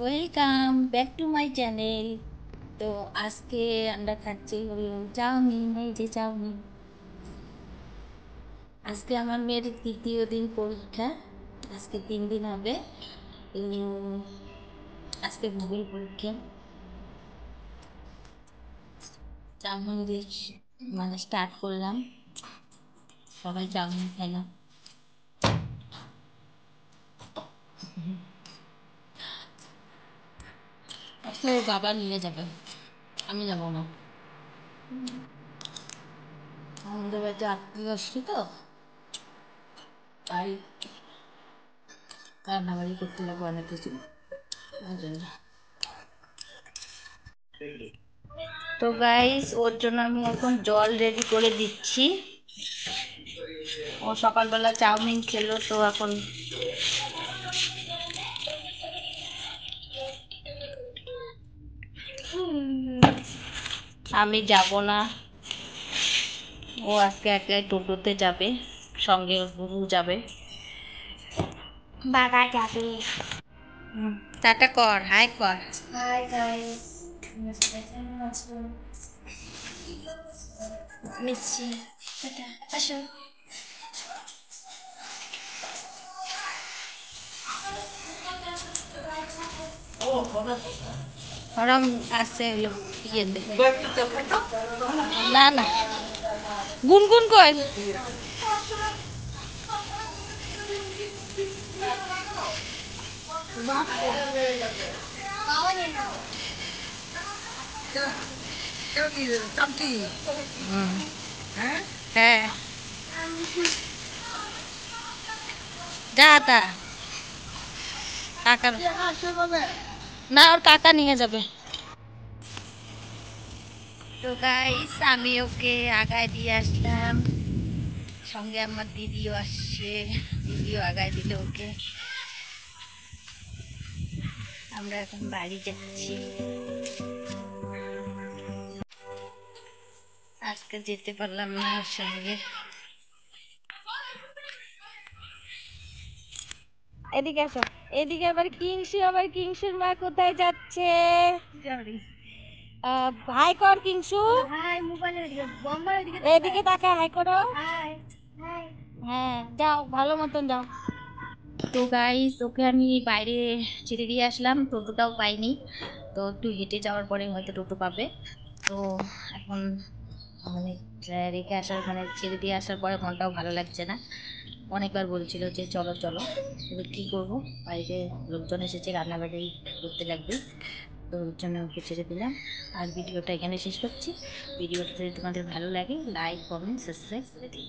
Welcome back to my channel. তো আজকে আমরা খাচ্ছি হলো চাউমিন। এই যে চাউমিন। আজকে আমার মেয়ের তৃতীয় দিন পরীক্ষা। আজকে 3 দিন হবে। আজকে ভূগোল পরীক্ষা। চাউমিন দিয়ে মানে স্টার্ট করলাম, সবাই চাউমিন খেলাম। আসলে বাবা নিয়ে যাবে, আমি যাবো না। আমাদের বাড়িতে আত্মীয় আসছি তো, তাই রান্নাবাড়ি করতে লাগবে অনেক কিছু, ওই জন্য। তো গাইস, ওর জন্য আমি এখন জল রেডি করে দিচ্ছি। ও সকালবেলা চাউমিন খেলো, তো এখন আমি যাব না। ও আজকে একাই টোটোতে যাবে, সঙ্গে ওর গুরু যাবে, বাবা যাবে। টাটা কর, হাই কর। হাই গাইস, মিসি, টাটা, আসো। ওরম আছে হলো ইয়ে না না, গুনগুন কই? হ্যাঁ, যা তা কাকা না, ওর কাকা নিয়ে যাবে। তো গাইস, আমি ওকে আগায় দিয়ে আসলাম, সঙ্গে আমার দিদিও আসছে, দিদিও আগায় দিল ওকে। আমরা এখন বাড়ি যাচ্ছি। আজকে যেতে পারলাম না ওর সঙ্গে। এদিকে আসো, এদিকে। আবার কিংসুর মা কোথায় যাচ্ছে? হাই কর কিংসু। এদিকে তাকা, হাই করো। হ্যাঁ, যাও, ভালো মতন যাও। তো গাইস, ওকে আমি বাইরে ছেড়ে দিয়ে আসলাম, টোটোটাও পাইনি। তো একটু হেঁটে যাওয়ার পরে হয়তো টোটো পাবে। তো এখন মানে রেখে আসার মানে ছেড়ে দিয়ে আসার পরে মনটাও ভালো লাগছে না। অনেকবার বলছিল যে চলো চলো, কিন্তু কী করবো, বাড়িতে লোকজন এসেছে, রান্নাবাড়ি করতে লাগবে। তো ওর জন্য ওকে ছেড়ে দিলাম। আর ভিডিওটা এখানে শেষ করছি। ভিডিওটা যদি তোমাদের ভালো লাগে, লাইক কমেন্ট সাবস্ক্রাইব করে দিই।